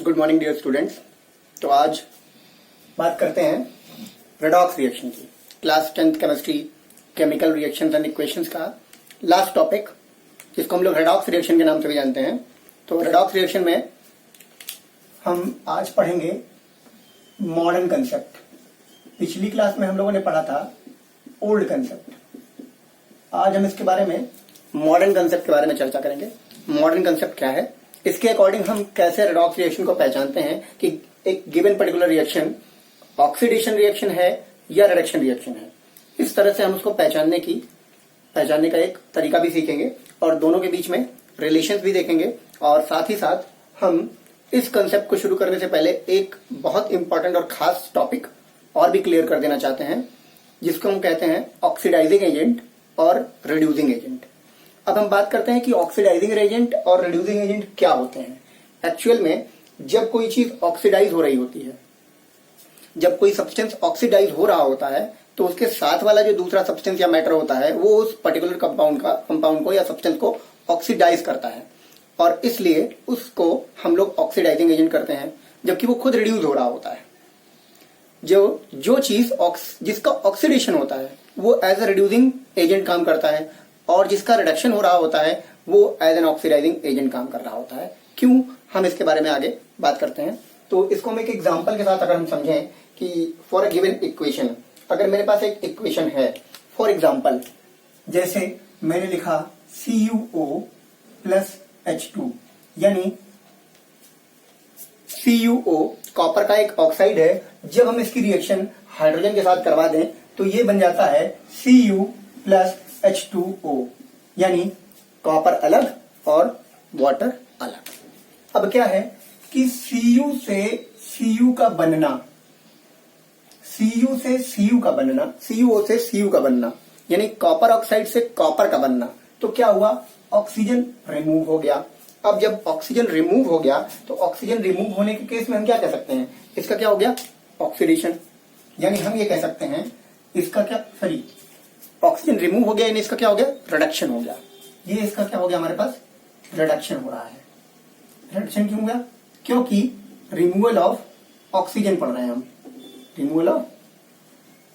Good morning dear students. तो आज बात करते हैं रेडॉक्स रिएक्शन की। Class 10th chemistry chemical reactions and equations का लास्ट टॉपिक, जिसको हम लोग रेडॉक्स रिएक्शन के नाम से भी जानते हैं। तो रेडॉक्स रिएक्शन में हम आज पढ़ेंगे मॉडर्न कंसेप्ट। पिछली क्लास में हम लोगों ने पढ़ा था ओल्ड कंसेप्ट। आज हम इसके बारे में मॉडर्न कंसेप्ट के बारे में चर्चा करेंगे। मॉडर्न कंसेप्ट क्या है, इसके अकॉर्डिंग हम कैसे रेडॉक्स रिएक्शन को पहचानते हैं कि एक given particular reaction oxidation reaction है या रिडक्शन रिएक्शन है। इस तरह से हम उसको पहचानने का एक तरीका भी सीखेंगे और दोनों के बीच में रिलेशंस भी देखेंगे। और साथ ही साथ हम इस कंसेप्ट को शुरू करने से पहले एक बहुत इंपॉर्टेंट और खास टॉपिक और भी क्लियर कर देना चाहते हैं, जिसको हम कहते हैं ऑक्सीडाइजिंग एजेंट और रिड्यूसिंग एजेंट। अब हम बात करते हैं कि ऑक्सीडाइजिंग एजेंट और रिड्यूसिंग एजेंट क्या होते हैं। एक्चुअल में जब कोई चीज ऑक्सीडाइज हो रही होती है, जब कोई सब्सटेंस ऑक्सीडाइज हो रहा होता है, तो उसके साथ वाला जो दूसरा सब्सटेंस या मैटर होता है वो उस पर्टिकुलर कंपाउंड को या सब्सटेंस को ऑक्सीडाइज करता है, और इसलिए उसको हम लोग ऑक्सीडाइजिंग एजेंट करते हैं, जबकि वो खुद रिड्यूस हो रहा होता है। जो चीज जिसका ऑक्सीडेशन होता है वो एज ए रिड्यूसिंग एजेंट काम करता है, और जिसका रिडक्शन हो रहा होता है वो एज एन ऑक्सीडाइजिंग एजेंट काम कर रहा होता है। क्यों, हम इसके बारे में आगे बात करते हैं। तो इसको हम एक एग्जांपल के साथ अगर हम समझें कि फॉर अ गिवन इक्वेशन, अगर मेरे पास एक इक्वेशन है, फॉर एग्जांपल जैसे मैंने लिखा CuO प्लस H2, यानी CuO कॉपर का एक ऑक्साइड है। जब हम इसकी रिएक्शन हाइड्रोजन के साथ करवा दें तो ये बन जाता है Cu प्लस H2O, यानी कॉपर अलग और वाटर अलग। अब क्या है कि Cu से Cu का बनना, Cu से Cu का बनना, CuO से Cu का बनना, यानी कॉपर ऑक्साइड से कॉपर का बनना। तो क्या हुआ, ऑक्सीजन रिमूव हो गया। अब जब ऑक्सीजन रिमूव हो गया तो ऑक्सीजन रिमूव होने के केस में हम क्या कह सकते हैं, इसका क्या हो गया, ऑक्सीडेशन। यानी हम ये कह सकते हैं इसका क्या, सॉरी, ऑक्सीजन रिमूव हो गया यानी इसका क्या हो गया, रिडक्शन हो गया। ये इसका क्या हो गया, हमारे पास रिडक्शन हो रहा है। रिडक्शन क्यों हुआ, क्योंकि रिमूवल ऑफ ऑक्सीजन पढ़ रहे हैं हम, रिमूवल ऑफ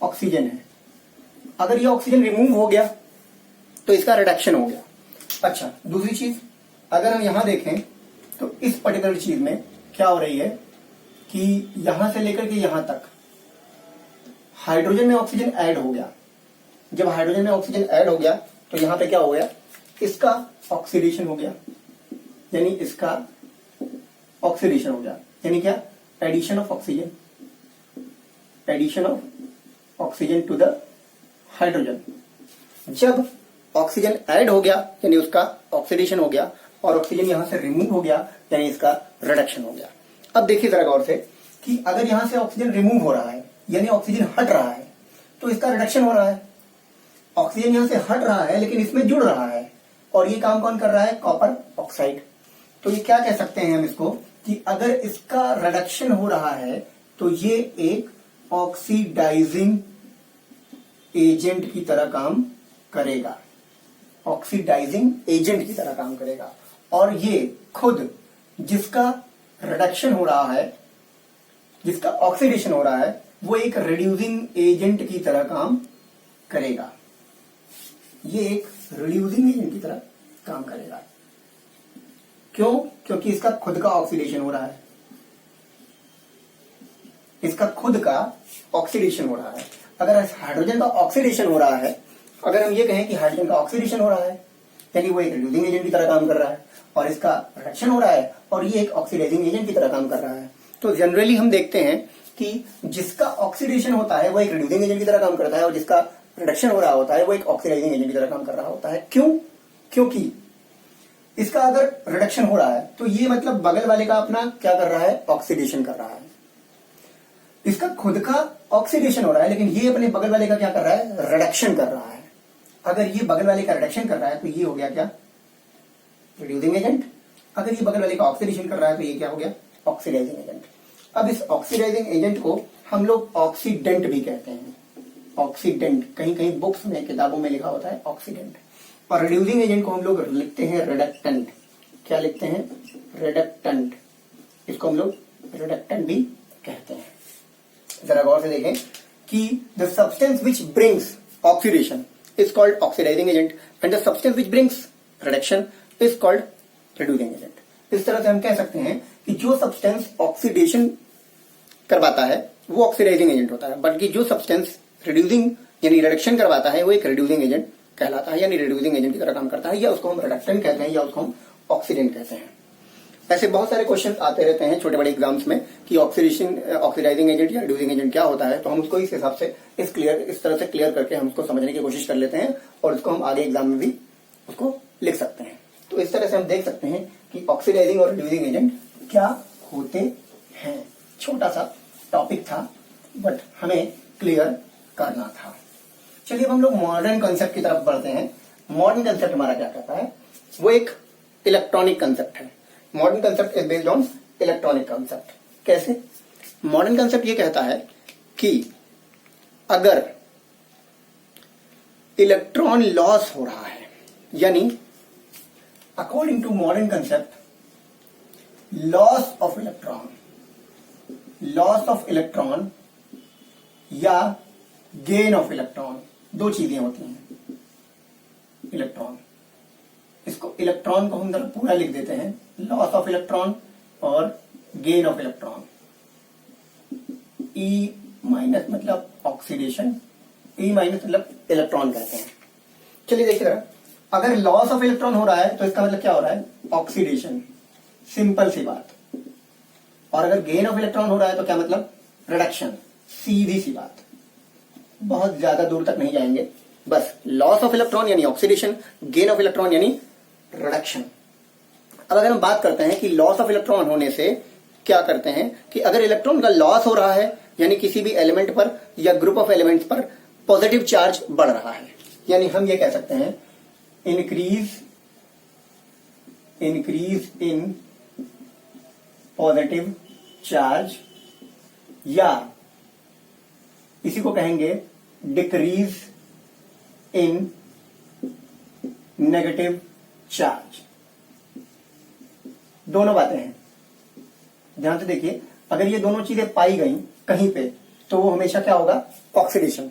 ऑक्सीजन है। अगर ये ऑक्सीजन रिमूव हो गया तो इसका रिडक्शन हो गया। अच्छा, दूसरी चीज अगर हम यहां देखें तो इस पर्टिकुलर चीज में क्या हो रही है कि यहां से लेकर के यहां तक हाइड्रोजन में ऑक्सीजन ऐड हो गया। जब हाइड्रोजन में ऑक्सीजन ऐड हो गया तो यहां पे क्या हो गया, इसका ऑक्सीडेशन हो गया, यानी इसका ऑक्सीडेशन हो गया, यानी क्या, addition of oxygen, addition of oxygen to the hydrogen. जब ऑक्सीजन ऐड हो गया यानी उसका ऑक्सीडेशन हो गया, और ऑक्सीजन यहां से रिमूव हो गया यानी इसका रिडक्शन हो गया। अब देखिए जरा गौर से कि अगर यहां से ऑक्सीजन रिमूव हो रहा है यानी ऑक्सीजन हट रहा है तो इसका रिडक्शन हो रहा है। ऑक्सीजन यहां से हट रहा है लेकिन इसमें जुड़ रहा है, और ये काम कौन कर रहा है, कॉपर ऑक्साइड। तो ये क्या कह सकते हैं हम इसको कि अगर इसका रिडक्शन हो रहा है तो ये एक ऑक्सीडाइजिंग एजेंट की तरह काम करेगा, ऑक्सीडाइजिंग एजेंट की तरह काम करेगा। और ये खुद जिसका रिडक्शन हो रहा है, जिसका ऑक्सीडेशन हो रहा है, वो एक रिड्यूसिंग एजेंट की तरह काम करेगा। ये एक रिड्यूसिंग एजेंट की तरह काम करेगा। क्यों, क्योंकि इसका खुद का ऑक्सीडेशन हो रहा है, इसका खुद का ऑक्सीडेशन हो रहा है। अगर हाइड्रोजन का ऑक्सीडेशन हो रहा है, अगर हम ये कहें कि हाइड्रोजन का ऑक्सीडेशन हो रहा है यानी वो एक रिड्यूसिंग एजेंट की तरह काम कर रहा है, और इसका रिडक्शन हो रहा है और ये एक ऑक्सीडाइजिंग एजेंट की तरह काम कर रहा है। तो जनरली हम देखते हैं कि जिसका ऑक्सीडेशन होता है वो एक रिड्यूसिंग एजेंट की तरह काम करता है, और जिसका रिडक्शन हो रहा होता है वो एक ऑक्सीडाइजिंग एजेंट की तरह काम कर रहा होता है। क्यों, क्योंकि इसका अगर रिडक्शन हो रहा है तो ये मतलब बगल वाले का अपना क्या कर रहा है, ऑक्सीडेशन कर रहा है। इसका खुद का ऑक्सीडेशन हो रहा है लेकिन ये अपने बगल वाले का क्या कर रहा है, रिडक्शन कर रहा है। अगर ये बगल वाले का रिडक्शन कर रहा है तो ये हो गया क्या, रिड्यूसिंग एजेंट। अगर ये बगल वाले का ऑक्सीडेशन कर रहा है तो ये क्या हो गया, ऑक्सीडाइजिंग एजेंट। अब इस ऑक्सीडाइजिंग एजेंट को हम लोग ऑक्सीडेंट भी कहते हैं, ऑक्सीडेंट, कहीं कहीं बुक्स में किताबों में लिखा होता है ऑक्सीडेंट। और रिड्यूसिंग एजेंट को हम लोग लिखते हैं रिडक्टेंट। क्या लिखते हैं, रिडक्टेंट। इसको हम लोग रिडक्टेंट भी कहते हैं। जरा गौर से देखें कि the substance which brings oxidation is called oxidising agent and the substance which brings reduction is called reducing agent. इस तरह से हम कह सकते हैं कि जो सब्सटेंस ऑक्सीडेशन करवाता है वो ऑक्सीडाइजिंग एजेंट होता है, बल्कि जो सब्सटेंस रिड्यूसिंग यानी रिडक्शन करवाता है वो एक रिड्यूसिंग एजेंट कहलाता है, यानी रिड्यूसिंग एजेंट की तरह काम करता है, या उसको हम रिडक्टेंट कहते हैं या उसको हम ऑक्सीडेंट कहते हैं। ऐसे बहुत सारे क्वेश्चन आते रहते हैं छोटे बड़े एग्जाम्स में कि ऑक्सीडाइजिंग एजेंट या रिड्यूसिंग एजेंट क्या होता है, तो हम उसको इस हिसाब से इस तरह से क्लियर करके हम उसको समझने की कोशिश कर लेते हैं और उसको हम आगे एग्जाम में भी उसको लिख सकते हैं। तो इस तरह से हम देख सकते हैं कि ऑक्सीडाइजिंग और रिड्यूसिंग एजेंट क्या होते हैं। छोटा सा टॉपिक था बट हमें क्लियर करना था। चलिए अब हम लोग मॉडर्न कंसेप्ट की तरफ बढ़ते हैं। मॉडर्न कंसेप्ट हमारा क्या कहता है, वो एक इलेक्ट्रॉनिक कंसेप्ट है। Modern concept is based on electronic concept. कैसे? मॉडर्न कंसेप्ट ये कहता है कि अगर इलेक्ट्रॉन लॉस हो रहा है, यानी according to modern concept loss of electron या गेन ऑफ इलेक्ट्रॉन, दो चीजें होती हैं। इलेक्ट्रॉन, इसको इलेक्ट्रॉन को हम जरा पूरा लिख देते हैं, लॉस ऑफ इलेक्ट्रॉन और gain of electron. E minus मतलब ऑक्सीडेशन, ई माइनस मतलब इलेक्ट्रॉन कहते हैं। चलिए देखिए जरा, अगर लॉस ऑफ इलेक्ट्रॉन हो रहा है तो इसका मतलब क्या हो रहा है, ऑक्सीडेशन, सिंपल सी बात। और अगर गेन ऑफ इलेक्ट्रॉन हो रहा है तो क्या मतलब, रिडक्शन, सीधी सी बात। बहुत ज्यादा दूर तक नहीं जाएंगे, बस लॉस ऑफ इलेक्ट्रॉन यानी ऑक्सीडेशन, गेन ऑफ इलेक्ट्रॉन यानी रिडक्शन। अब अगर हम बात करते हैं कि लॉस ऑफ इलेक्ट्रॉन होने से क्या करते हैं कि अगर इलेक्ट्रॉन का लॉस हो रहा है यानी किसी भी एलिमेंट पर या ग्रुप ऑफ एलिमेंट्स पर पॉजिटिव चार्ज बढ़ रहा है, यानी हम ये कह सकते हैं इंक्रीज इन पॉजिटिव चार्ज, या इसी को कहेंगे डिक्रीज इन नेगेटिव चार्ज। दोनों बातें हैं, ध्यान से देखिए। अगर ये दोनों चीजें पाई गई कहीं पे तो वो हमेशा क्या होगा, oxidation.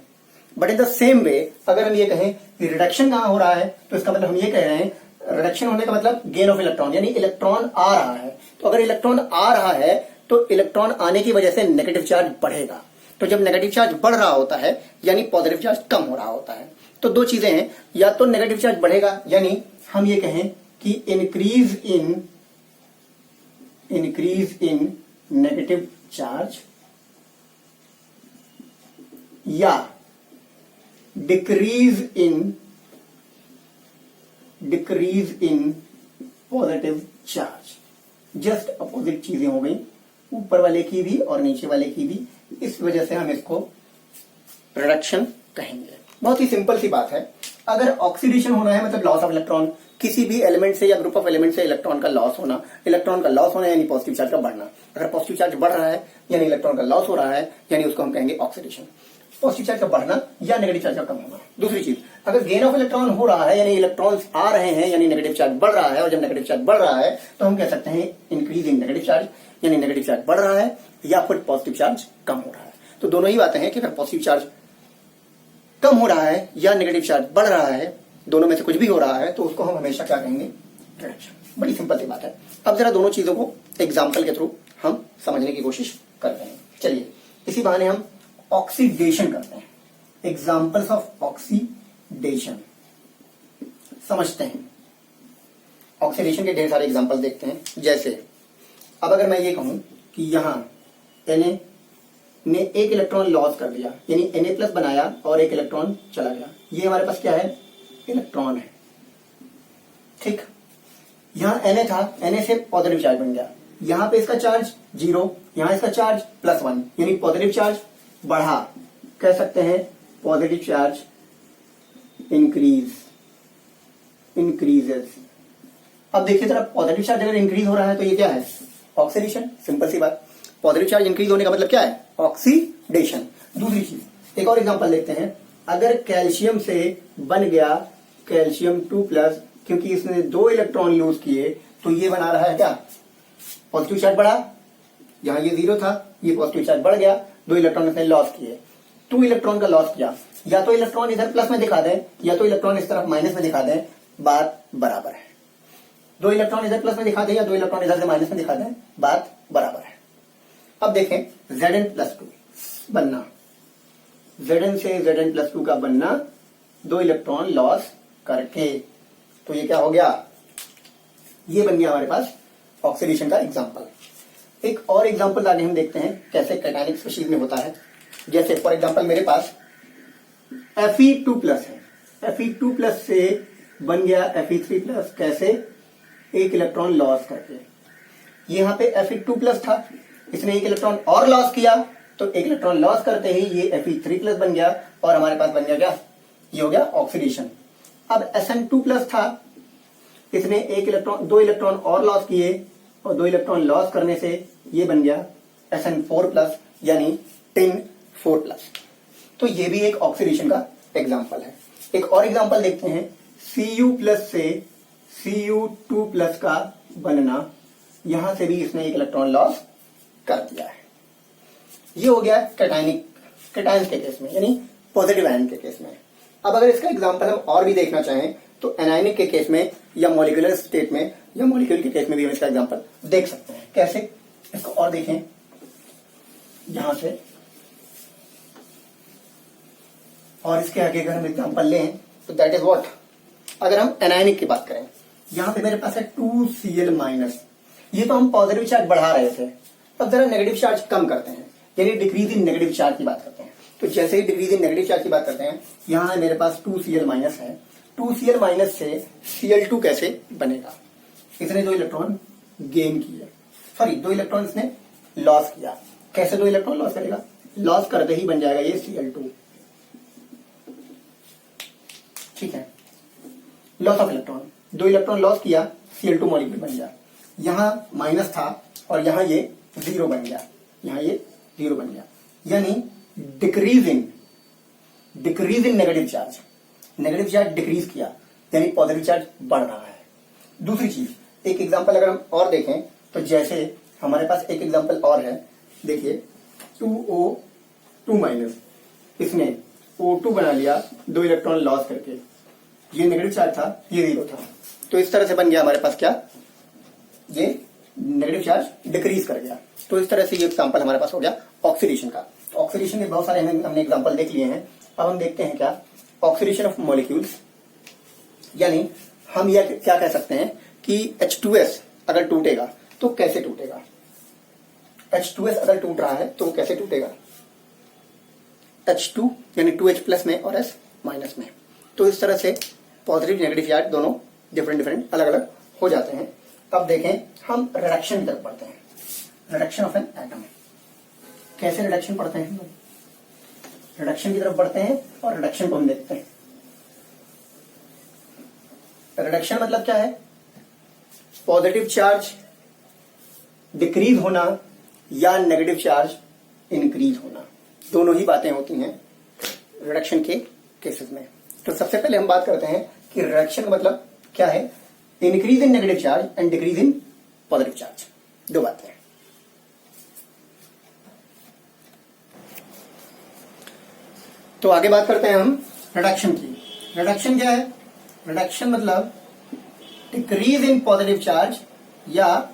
But in the same way अगर हम ये कहें कि रिडक्शन कहां हो रहा है तो इसका मतलब हम ये कह रहे हैं रिडक्शन होने का मतलब गेन ऑफ इलेक्ट्रॉन, यानी इलेक्ट्रॉन आ रहा है। तो अगर इलेक्ट्रॉन आ रहा है तो इलेक्ट्रॉन आने की वजह से नेगेटिव चार्ज बढ़ेगा। तो जब नेगेटिव चार्ज बढ़ रहा होता है यानी पॉजिटिव चार्ज कम हो रहा होता है। तो दो चीजें हैं, या तो नेगेटिव चार्ज बढ़ेगा यानी हम ये कहें कि इंक्रीज इन नेगेटिव चार्ज, या decrease in positive charge. Just opposite चीजें हो गई, ऊपर वाले की भी और नीचे वाले की भी। इस वजह से हम इसको रिडक्शन कहेंगे। बहुत ही सिंपल सी बात है। अगर ऑक्सीडेशन होना है मतलब लॉस ऑफ इलेक्ट्रॉन, किसी भी एलिमेंट से या ग्रुप ऑफ एलिमेंट से इलेक्ट्रॉन का लॉस होना, यानी पॉजिटिव चार्ज का बढ़ना। अगर पॉजिटिव चार्ज बढ़ रहा है यानी इलेक्ट्रॉन का लॉस हो रहा है, यानी उसको हम कहेंगे ऑक्सीडेशन। पॉजिटिव चार्ज का बढ़ना या नेगेटिव चार्ज का कम होना। दूसरी चीज, अगर गेन ऑफ इलेक्ट्रॉन हो रहा है यानी इलेक्ट्रॉन्स आ रहे हैं यानी नेगेटिव चार्ज बढ़ रहा है, और जब नेगेटिव चार्ज बढ़ रहा है तो हम कह सकते हैं इंक्रीज इन नेगेटिव चार्ज, यानी नेगेटिव चार्ज बढ़ रहा है या फिर पॉजिटिव चार्ज कम हो रहा है। तो दोनों ही बातें हैं कि अगर पॉजिटिव चार्ज कम हो रहा है या नेगेटिव चार्ज बढ़ रहा है, दोनों में से कुछ भी हो रहा है, तो उसको हम हमेशा क्या कहेंगे, रिडक्शन। बड़ी सिंपल सी बात है। अब जरा दोनों चीजों को एग्जाम्पल के थ्रू हम समझने की कोशिश करते हैं। चलिए इसी बहाने हम ऑक्सीडेशन करते हैं। एग्जाम्पल्स ऑफ ऑक्सीडेशन समझते हैं। ऑक्सीडेशन के ढेर सारे एग्जाम्पल देखते हैं। जैसे अब अगर मैं ये कहूं कि यहां Na ने एक इलेक्ट्रॉन लॉस कर दिया, यानी Na+ बनाया और एक इलेक्ट्रॉन चला गया, ये हमारे पास क्या है, इलेक्ट्रॉन है। ठीक, यहां Na था, Na से पॉजिटिव चार्ज बन गया, यहां पे इसका चार्ज 0, यहां इसका चार्ज +1, यानी पॉजिटिव चार्ज बढ़ा। कह सकते हैं पॉजिटिव चार्ज इंक्रीजेस। अब देखिए जरा, पॉजिटिव चार्ज अगर इंक्रीज हो रहा है तो ये क्या है, ऑक्सीडेशन। सिंपल सी बात, पॉजिटिव चार्ज इंक्रीज होने का मतलब क्या है, ऑक्सीडेशन। दूसरी चीज, एक और एग्जांपल देखते हैं। अगर कैल्शियम से बन गया कैल्शियम 2+, क्योंकि इसने 2 इलेक्ट्रॉन लूज किए तो ये बना रहा है क्या, पॉजिटिव चार्ज बढ़ा, जहां ये 0 था, ये पॉजिटिव चार्ज बढ़ गया, 2 इलेक्ट्रॉन इसने लॉस किए, 2 इलेक्ट्रॉन का लॉस किया। या तो इलेक्ट्रॉन इधर प्लस में दिखा दें या तो इलेक्ट्रॉन इस तरफ माइनस में दिखा दें, बात बराबर है। 2 इलेक्ट्रॉन इधर प्लस में दिखा दें या 2 इलेक्ट्रॉन इधर से माइनस में दिखा दें, बात बराबर है। अब देखें Zn+2 बनना, Zn से Zn+2 का बनना 2 इलेक्ट्रॉन लॉस करके, तो ये क्या हो गया, ये बन गया हमारे पास ऑक्सीडेशन का एग्जांपल। एक और एग्जांपल आगे हम देखते हैं कैसे कैटायनिक स्पीशीज में होता है। जैसे फॉर एग्जांपल मेरे पास Fe2+ है, Fe2+ से बन गया Fe3+, कैसे, 1 इलेक्ट्रॉन लॉस करके। यहाँ पे Fe2+ था, इसने 1 इलेक्ट्रॉन और लॉस किया, तो 1 इलेक्ट्रॉन लॉस करते ही ये Fe3+ बन गया और हमारे पास बन गया क्या, ये हो गया ऑक्सीडेशन। अब Sn2+ था, इसने 2 इलेक्ट्रॉन और लॉस किए और 2 इलेक्ट्रॉन लॉस करने से ये बन गया Sn4+, यानी Tin4+। तो ये भी एक ऑक्सीडेशन का एग्जांपल है। एक और एग्जांपल देखते हैं, Cu+ से Cu2+ का बनना, यहां से भी इसने 1 इलेक्ट्रॉन लॉस कर दिया है। ये हो गया कैटायन के केस में, यानी पॉजिटिव आयन के केस में। अब अगर इसका एग्जांपल हम और भी देखना चाहें तो एनायनिक के केस में या मॉलिक्यूलर स्टेट में या मॉलिक्यूल के केस में भी हम इसका एग्जांपल देख सकते हैं। कैसे, इसको और देखें, यहां से और इसके आगे अगर हम एग्जांपल लें तो दैट इज व्हाट, अगर हम एनायनिक की बात करें, यहां पे मेरे पास है 2Cl-, ये तो हम पॉजिटिव चार्ज बढ़ा रहे थे, अब जरा नेगेटिव चार्ज कम करते हैं, यानी डिक्रीज इन नेगेटिव चार्ज की बात करते हैं। तो जैसे ही डिक्रीज इन नेगेटिव चार्ज की बात करते हैं, यहां मेरे पास 2Cl- है, 2Cl- से Cl2 कैसे बनेगा, इसने 2 इलेक्ट्रॉन गेन किए, सॉरी 2 इलेक्ट्रॉन इसने लॉस किया। कैसे 2 इलेक्ट्रॉन लॉस करेगा, लॉस करते ही बन जाएगा ये Cl2, ठीक है, loss of electron, 2 electron loss किया, Cl2 मॉलिक्यूल बन गया। यहां माइनस था और यहां ये 0 बन गया, यहां ये 0 बन गया, यानी decrease in negative charge, negative charge decrease किया, यानी पॉजिटिव चार्ज बढ़ रहा है। दूसरी चीज, एक एग्जांपल अगर हम और देखें तो जैसे हमारे पास एक एग्जांपल और है, देखिए 2O2-, इसने O2 बना लिया 2 इलेक्ट्रॉन लॉस करके, ये नेगेटिव चार्ज था, ये 0 था, तो इस तरह से बन गया हमारे पास क्या, ये नेगेटिव चार्ज डिक्रीज कर गया। तो इस तरह से ये एग्जांपल हमारे पास हो गया ऑक्सीडेशन का। तो ऑक्सीडेशन के बहुत सारे हमने एग्जांपल देख लिए हैं। अब हम देखते हैं क्या, ऑक्सीडेशन ऑफ मॉलिक्यूल्स, यानी हम यह क्या कह सकते हैं कि H2S अगर टूटेगा तो कैसे टूटेगा, H2S अगर टूट रहा है तो कैसे टूटेगा, H2 यानी 2H+ में और S- में। तो इस तरह से पॉजिटिव नेगेटिव चार्ज दोनों डिफरेंट अलग अलग हो जाते हैं। अब देखें हम रिडक्शन की तरफ पढ़ते हैं, रिडक्शन ऑफ एन एटम। कैसे रिडक्शन पढ़ते हैं हम लोग, रिडक्शन की तरफ बढ़ते हैं और रिडक्शन को हम देखते हैं। रिडक्शन मतलब क्या है, पॉजिटिव चार्ज डिक्रीज होना या नेगेटिव चार्ज इंक्रीज होना, दोनों ही बातें होती हैं रिडक्शन के केसेस में। तो सबसे पहले हम बात करते हैं कि रिडक्शन का मतलब क्या है, increase in negative charge and decrease in positive charge, दो बातें हैं। तो आगे बात करते हैं हम रिडक्शन की। रिडक्शन क्या है, रिडक्शन मतलब डिक्रीज इन पॉजिटिव चार्ज या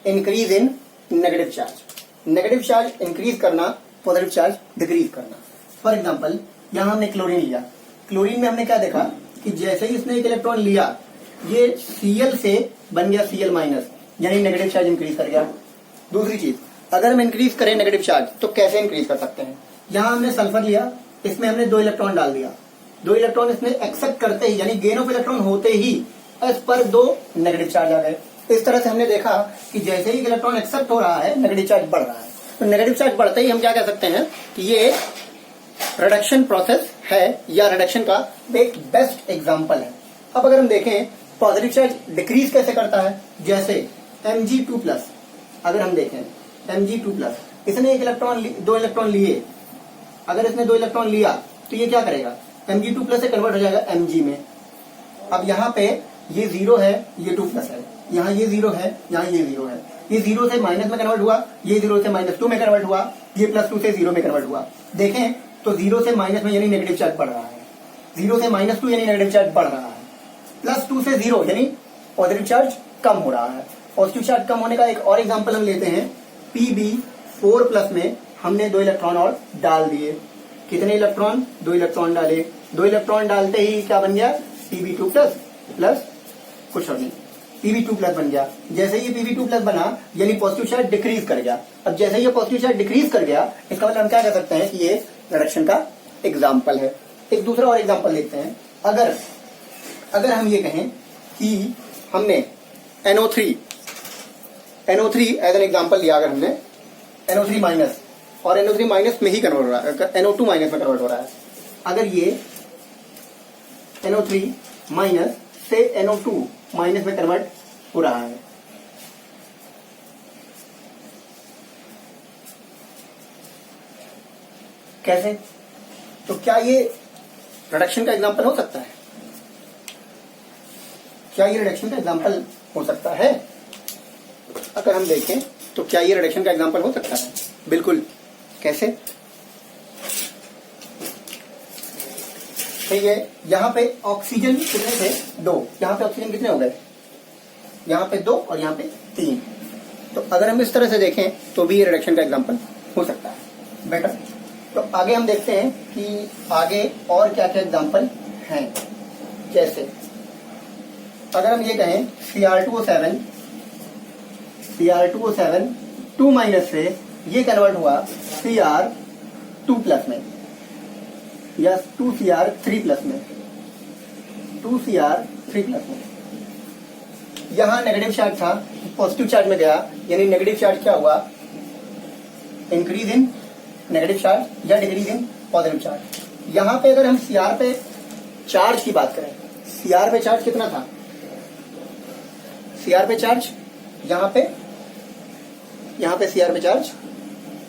increase in negative charge. Negative charge increase करना, पॉजिटिव चार्ज डिक्रीज करना। फॉर एग्जांपल यहां हमने क्लोरीन लिया, क्लोरीन में हमने क्या देखा कि जैसे ही इसने एक इलेक्ट्रॉन लिया, ये Cl से बन गया Cl-, यानी नेगेटिव चार्ज इंक्रीज कर गया। दूसरी चीज, अगर हम इंक्रीज करें नेगेटिव चार्ज तो कैसे इंक्रीज कर सकते हैं, यहां हमने सल्फर लिया, इसमें हमने 2 इलेक्ट्रॉन डाल दिया, 2 इलेक्ट्रॉन इसमें एक्सेप्ट करते ही यानी गेन ऑफ इलेक्ट्रॉन होते ही इस पर 2 नेगेटिव चार्ज आ गए। इस तरह से हमने देखा कि जैसे ही इलेक्ट्रॉन एक्सेप्ट हो रहा है नेगेटिव चार्ज बढ़ रहा है। तो नेगेटिव चार्ज बढ़ते ही हम क्या कह सकते हैं कि ये रिडक्शन प्रोसेस है या रिडक्शन का एक बेस्ट एग्जांपल है। अब अगर हम देखें पॉजिटिव चार्ज डिक्रीज कैसे करता है, जैसे Mg2+, अगर हम देखें Mg2+, इसने 2 इलेक्ट्रॉन लिए, अगर इसने 2 इलेक्ट्रॉन लिया तो ये क्या करेगा, Mg2+ से कन्वर्ट हो जाएगा Mg में। अब यहाँ पे ये 0 है, ये 2 प्लस है, यहाँ ये 0 है, यहाँ ये 0 है, ये 0 से माइनस में कन्वर्ट हुआ, ये 0 से -2 में कन्वर्ट हुआ, ये +2 से 0 में कन्वर्ट हुआ। देखें तो 0 से माइनस में यानी नेगेटिव चार्ज बढ़ रहा है, 0 से -2 यानी नेगेटिव चार्ज बढ़ रहा है, +2 से 0 यानी पॉजिटिव चार्ज कम हो रहा है। पॉजिटिव चार्ज कम होने का एक और एग्जांपल हम लेते हैं, Pb4+ में हमने 2 इलेक्ट्रॉन और डाल दिए। कितने इलेक्ट्रॉन? 2 इलेक्ट्रॉन डाले। 2 इलेक्ट्रॉन डालते ही क्या बन गया? Pb2+ प्लस कुछ और नहीं, Pb2+ बन गया। जैसे ये Pb2+ बना यानी पॉजिटिव चार्ज डिक्रीज कर गया। अब जैसे ये पॉजिटिव चार्ज डिक्रीज कर गया, इसका मतलब हम क्या कह सकते हैं कि ये रिडक्शन का एग्जाम्पल है। एक दूसरा और एग्जाम्पल लेते हैं। अगर हम ये कहें कि हमने NO3 एज एन एग्जाम्पल लिया, अगर हमने NO3 माइनस और NO3 माइनस में ही कन्वर्ट हो रहा है, NO2 माइनस में कन्वर्ट हो रहा है। अगर ये NO3 माइनस से NO2 माइनस में कन्वर्ट हो रहा है, कैसे? तो क्या ये रिडक्शन का एग्जाम्पल हो सकता है? क्या ये रिडक्शन का एग्जाम्पल हो सकता है? अगर हम देखें तो क्या ये रिडक्शन का एग्जाम्पल हो सकता है? बिल्कुल। कैसे? ठीक है, यहाँ पे ऑक्सीजन कितने थे? 2। यहाँ पे ऑक्सीजन कितने हो गए? यहाँ पे 2 और यहाँ पे 3। तो अगर हम इस तरह से देखें तो भी ये रिडक्शन का एग्जाम्पल हो सकता है। बेटर। तो आगे हम देखते हैं कि आगे और क्या क्या एग्जाम्पल हैं। कैसे? अगर हम ये कहें Cr2O7 2 माइनस से ये कन्वर्ट हुआ Cr2+ में या 2Cr3+ में, 2Cr3+ में। यहां नेगेटिव चार्ज था, पॉजिटिव चार्ज में गया, यानी नेगेटिव चार्ज क्या हुआ? इंक्रीज इन नेगेटिव चार्ज या डिक्रीज इन पॉजिटिव चार्ज। यहां पे अगर हम Cr पे चार्ज की बात करें, Cr पे चार्ज कितना था? Cr पे चार्ज यहाँ पे Cr पे चार्ज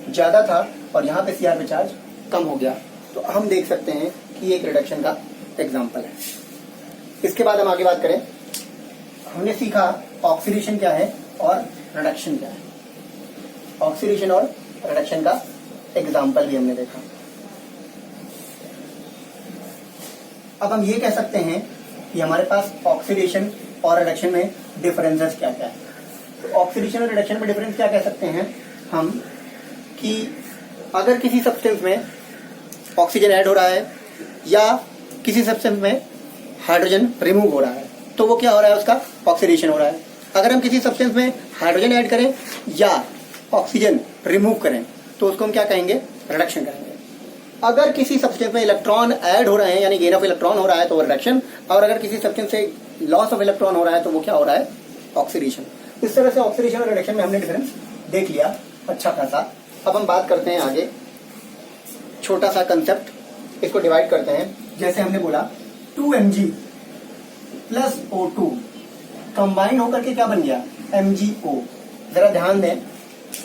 ज्यादा था और यहाँ पे Cr पे चार्ज कम हो गया। तो हम देख सकते हैं कि एक रिडक्शन का एग्जाम्पल है। इसके बाद हम आगे बात करें, हमने सीखा ऑक्सीडेशन क्या है और रिडक्शन क्या है। ऑक्सीडेशन और रिडक्शन का एग्जाम्पल भी हमने देखा। अब हम ये कह सकते हैं कि हमारे पास ऑक्सीडेशन और रिडक्शन में डिफरेंसेस क्या क्या है। तो ऑक्सीडेशन और रिडक्शन में डिफरेंस क्या कह सकते हैं हम कि अगर किसी सब्सटेंस में ऑक्सीजन ऐड हो रहा है या किसी सब्सटेंस में हाइड्रोजन रिमूव हो रहा है तो वो क्या हो रहा है? उसका ऑक्सीडेशन हो रहा है। अगर हम किसी सब्सटेंस में हाइड्रोजन ऐड करें या ऑक्सीजन रिमूव करें तो उसको हम क्या कहेंगे? रिडक्शन कहेंगे। अगर किसी सब्सटेंस में इलेक्ट्रॉन ऐड हो रहे हैं यानी गेन ऑफ इलेक्ट्रॉन हो रहा है तो वो रिडक्शन, और अगर किसी सब्सटेंस से लॉस ऑफ इलेक्ट्रॉन हो रहा है तो वो क्या हो रहा है? ऑक्सीडेशन। इस तरह से ऑक्सीडेशन और रिडक्शन में हमने डिफरेंस देख लिया अच्छा खासा। अब हम बात करते हैं आगे, छोटा सा कंसेप्ट, इसको डिवाइड करते हैं। जैसे हमने बोला 2Mg प्लस O2 कंबाइन होकर के क्या बन गया? MgO। जरा ध्यान दें,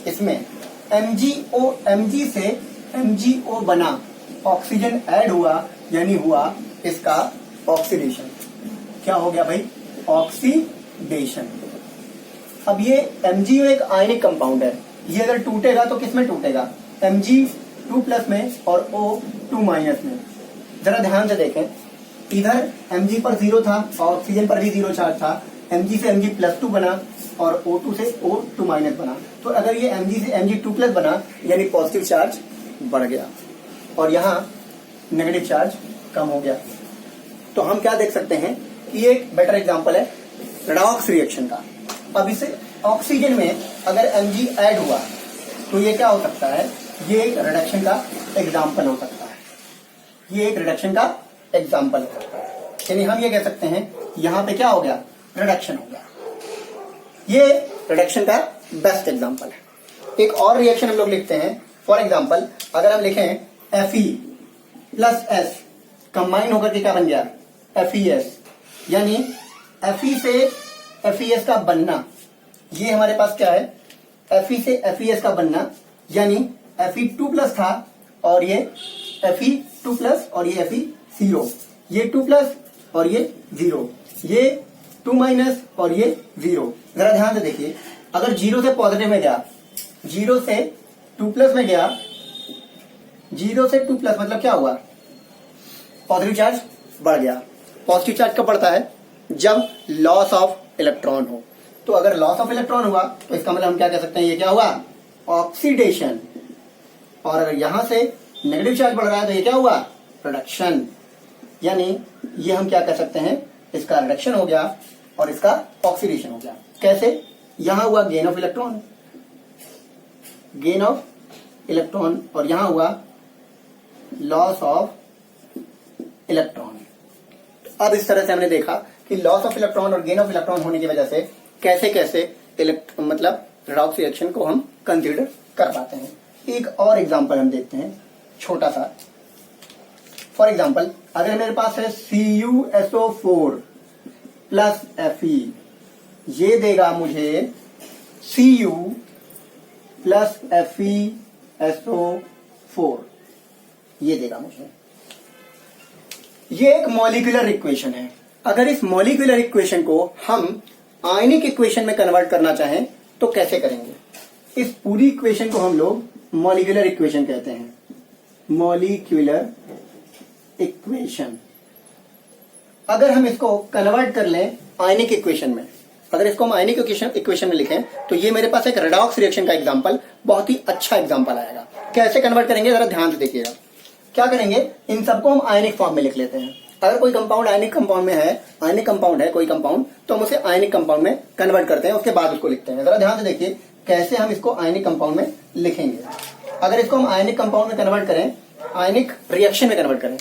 इसमें Mg से MgO बना, ऑक्सीजन ऐड हुआ यानी हुआ इसका ऑक्सीडेशन। क्या हो गया भाई? ऑक्सीडेशन। अब ये MgO एक आयनिक कंपाउंड है, ये अगर टूटेगा तो किस में टूटेगा? Mg2+ में और O2- में। जरा ध्यान से देखें, इधर Mg पर 0 था और ऑक्सीजन पर भी 0 चार्ज था, Mg से Mg+2 बना और O2 से O2- बना। तो अगर ये Mg से Mg2+ बना यानी पॉजिटिव चार्ज बढ़ गया और यहाँ नेगेटिव चार्ज कम हो गया। तो हम क्या देख सकते हैं कि ये एक बेटर एग्जांपल है रेडॉक्स रिएक्शन का। अब इसे ऑक्सीजन में अगर Mg ऐड हुआ तो ये क्या हो सकता है? ये एक रिडक्शन का एग्जांपल हो सकता है। ये एक रिडक्शन का एग्जांपल हो सकता है, यानी हम ये कह सकते हैं यहाँ पे क्या हो गया? रिडक्शन हो गया। ये रिडक्शन का बेस्ट एग्जांपल है। एक और रिएक्शन हम लोग लिखते हैं। फॉर एग्जांपल अगर हम लिखें Fe+S कंबाइन होकर के क्या बन गया? FeS, यानी Fe से FeS का बनना, ये हमारे पास क्या है? Fe से FeS का बनना, यानी Fe2+ था और ये Fe2+ और ये Fe0, ये 2+ और ये 0, ये 2 माइनस और ये 0। जरा ध्यान से देखिए, अगर 0 से पॉजिटिव में गया, 0 से 2 प्लस में गया, 0 से 2 प्लस मतलब क्या हुआ, पॉजिटिव चार्ज बढ़ गया। पॉजिटिव चार्ज कब बढ़ता है, जब लॉस ऑफ इलेक्ट्रॉन हो। तो अगर लॉस ऑफ इलेक्ट्रॉन हुआ तो इसका मतलब हम क्या कह सकते हैं, ये क्या हुआ, ऑक्सीडेशन। और अगर यहां से नेगेटिव चार्ज बढ़ रहा है तो ये क्या हुआ, रिडक्शन। यानी ये हम क्या कह सकते हैं, इसका रिडक्शन हो गया और इसका ऑक्सीडेशन हो गया। कैसे, यहां हुआ gain of electron, gain of electron, और यहां हुआ लॉस ऑफ इलेक्ट्रॉन। अब इस तरह से हमने देखा कि लॉस ऑफ इलेक्ट्रॉन और गेन ऑफ इलेक्ट्रॉन होने की वजह से कैसे कैसे मतलब रेडॉक्स रिएक्शन को हम कंसीडर कर पाते हैं। एक और एग्जांपल हम देखते हैं, छोटा सा। फॉर एग्जांपल, अगर मेरे पास है CuSO4 प्लस Fe, ये देगा मुझे Cu प्लस FeSO4, ये देगा मुझे। ये एक मॉलिक्यूलर इक्वेशन है। अगर इस मॉलिक्यूलर इक्वेशन को हम आयनिक इक्वेशन में कन्वर्ट करना चाहें तो कैसे करेंगे। इस पूरी इक्वेशन को हम लोग मॉलिक्यूलर इक्वेशन कहते हैं, मॉलिक्यूलर इक्वेशन। अगर हम इसको कन्वर्ट कर लें आयनिक इक्वेशन में, अगर इसको हम आयनिक इक्वेशन में लिखें तो ये मेरे पास एक रेडॉक्स रिएक्शन का एग्जांपल, बहुत ही अच्छा एग्जांपल आएगा। कैसे कन्वर्ट करेंगे जरा ध्यान से देखिएगा। क्या करेंगे, इन सबको हम आयनिक फॉर्म में लिख लेते हैं। अगर कोई कंपाउंड आयनिक कंपाउंड में है, आयनिक कंपाउंड है कोई कंपाउंड, तो हम उसे आयनिक कंपाउंड में कन्वर्ट करते हैं, उसके बाद उसको लिखते हैं। जरा ध्यान से देखिए कैसे हम इसको आयनिक कंपाउंड में लिखेंगे। अगर इसको हम आयनिक कंपाउंड में कन्वर्ट करें, आयनिक रिएक्शन में कन्वर्ट करें,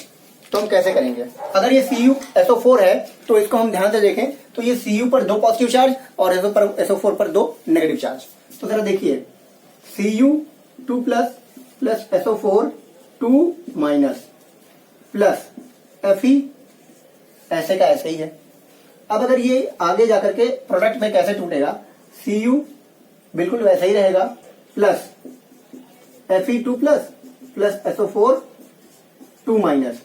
तो हम कैसे करेंगे। अगर ये CuSO4 है तो इसको हम ध्यान से देखें तो ये Cu पर 2 पॉजिटिव चार्ज और SO4 पर 2 नेगेटिव चार्ज। तो जरा देखिए, Cu2 plus plus SO4 2 minus plus Fe ऐसे का ऐसे ही है। अब अगर ये आगे जाकर के प्रोडक्ट में कैसे टूटेगा, Cu बिल्कुल वैसा ही रहेगा plus Fe2 plus plus SO4 2 minus.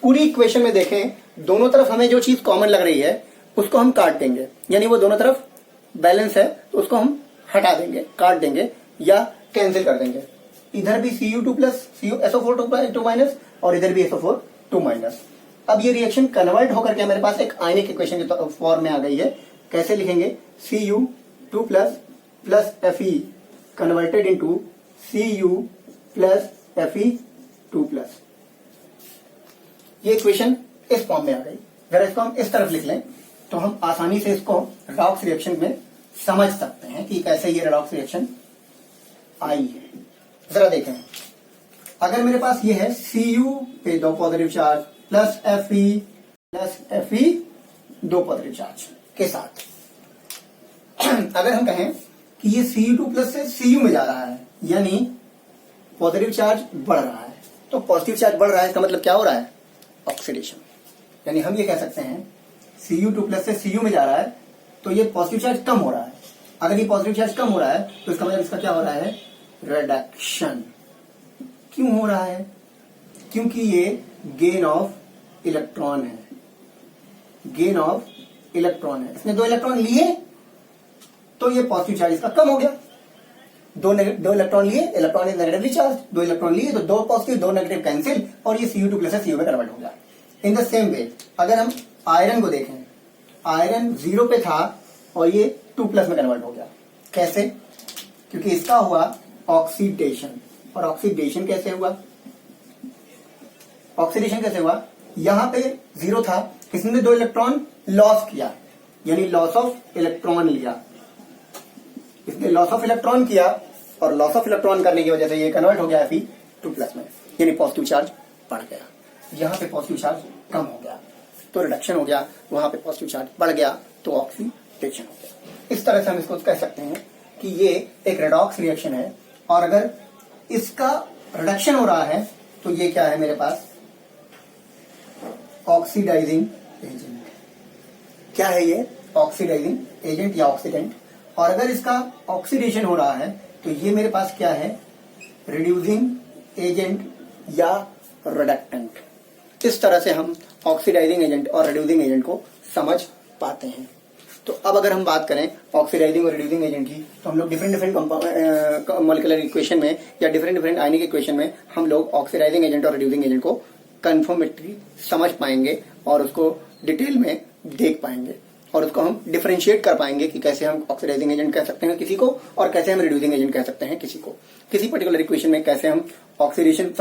पूरी इक्वेशन में देखें, दोनों तरफ हमें जो चीज कॉमन लग रही है उसको हम काट देंगे, यानी वो दोनों तरफ बैलेंस है तो उसको हम हटा देंगे, काट देंगे या कैंसिल कर देंगे। इधर भी Cu2 प्लस SO4 2 माइनस और इधर भी SO4 2 माइनस। अब ये रिएक्शन कन्वर्ट होकर के मेरे पास एक आयनिक इक्वेशन के फॉर्म में आ गई है। कैसे लिखेंगे, Cu2 plus plus Fe converted into Cu plus Fe2 plus. ये इक्वेशन इस फॉर्म में आ गई। अगर इसको हम इस तरफ लिख लें तो हम आसानी से इसको रेडॉक्स रिएक्शन में समझ सकते हैं कि कैसे ये रेडॉक्स रिएक्शन आई है। जरा देखें, अगर मेरे पास ये है Cu पे 2 positive charge plus Fe 2 positive charge के साथ, अगर हम कहें कि ये Cu2 प्लस से Cu में जा रहा है, यानी पॉजिटिव चार्ज बढ़ रहा है, तो पॉजिटिव चार्ज बढ़ रहा है इसका मतलब क्या हो रहा है, ऑक्सीडेशन। यानी हम ये कह सकते हैं Cu2 प्लस से Cu में जा रहा है तो ये पॉजिटिव चार्ज कम हो रहा है। अगर ये पॉजिटिव चार्ज कम हो रहा है तो इसका मतलब इसका क्या हो रहा है, रिडक्शन। क्यों हो रहा है, क्योंकि ये गेन ऑफ इलेक्ट्रॉन है, गेन ऑफ इलेक्ट्रॉन है। इसने 2 इलेक्ट्रॉन लिए तो ये पॉजिटिव चार्ज इसका कम हो गया। 2 इलेक्ट्रॉन लिए, electron is negatively charge, 2 electron लिए तो 2 पॉजिटिव 2 नेगेटिव कैंसिल और ये Cu2 प्लस Cu में कन्वर्ट हो गया। इन द सेम वे अगर हम आयरन को देखें, आयरन 0 पे था और ये 2 प्लस में कन्वर्ट हो गया। कैसे, क्योंकि इसका हुआ ऑक्सीडेशन। और ऑक्सीडेशन कैसे हुआ, ऑक्सीडेशन कैसे हुआ, यहां पे 0 था, इसने 2 इलेक्ट्रॉन लॉस किया, यानी लॉस ऑफ इलेक्ट्रॉन लिया। इसने लॉस ऑफ इलेक्ट्रॉन किया और लॉस ऑफ इलेक्ट्रॉन करने की वजह से ये कन्वर्ट हो गया Fe2 प्लस में, यानी पॉजिटिव चार्ज बढ़ गया। यहां पे पॉजिटिव चार्ज कम हो गया तो रिडक्शन हो गया, वहां पे पॉजिटिव चार्ज बढ़ गया तो ऑक्सीडेशन हो गया। इस तरह से हम इसको कह सकते हैं कि ये एक रेडॉक्स रिएक्शन है। और अगर इसका रिडक्शन हो रहा है तो ये क्या है मेरे पास, ऑक्सीडाइजिंग एजेंट। क्या है ये, ऑक्सीडाइजिंग एजेंट या ऑक्सीडेंट। और अगर इसका ऑक्सीडेशन हो रहा है तो ये मेरे पास क्या है, रिड्यूसिंग एजेंट या रिडक्टेंट। इस तरह से हम ऑक्सीडाइजिंग एजेंट और रिड्यूसिंग एजेंट को समझ पाते हैं। तो अब अगर हम बात करें ऑक्सीडाइजिंग और रिड्यूसिंग एजेंट की, तो हम लोग डिफरेंट मॉलिक्यूलर इक्वेशन में या डिफरेंट आयनिक इक्वेशन में हम लोग ऑक्सीडाइजिंग एजेंट और रिड्यूसिंग एजेंट को कन्फर्मेटली समझ पाएंगे और उसको डिटेल में देख पाएंगे और उसको हम डिफरेंशिएट कर पाएंगे कि कैसे हम ऑक्सीडाइजिंग एजेंट कह सकते हैं किसी को और कैसे हम रिड्यूसिंग एजेंट कह सकते हैं किसी को। किसी पर्टिकुलर इक्वेशन में कैसे हम ऑक्सीडेशन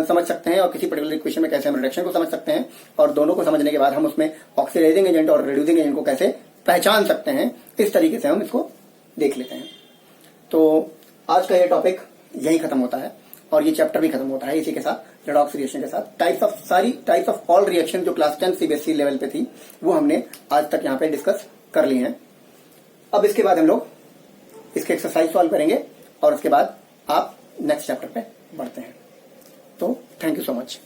समझ सकते हैं और किसी पर्टिकुलर इक्वेशन में कैसे हम रिडक्शन को समझ सकते हैं, और दोनों को समझने के बाद हम उसमें ऑक्सीडाइजिंग एजेंट और रिड्यूसिंग एजेंट को कैसे पहचान सकते हैं, इस तरीके से हम इसको देख लेते हैं। तो आज का ये टॉपिक यही खत्म होता है और ये चैप्टर भी खत्म होता है इसी के साथ, रेडॉक्स रिएक्शन के साथ। सारी टाइप्स ऑफ ऑल रिएक्शन जो क्लास 10 सीबीएसई लेवल पे थी वो हमने आज तक यहाँ पे डिस्कस कर ली हैं। अब इसके बाद हम लोग इसके एक्सरसाइज सॉल्व करेंगे और उसके बाद आप नेक्स्ट चैप्टर पे बढ़ते हैं। तो थैंक यू सो मच।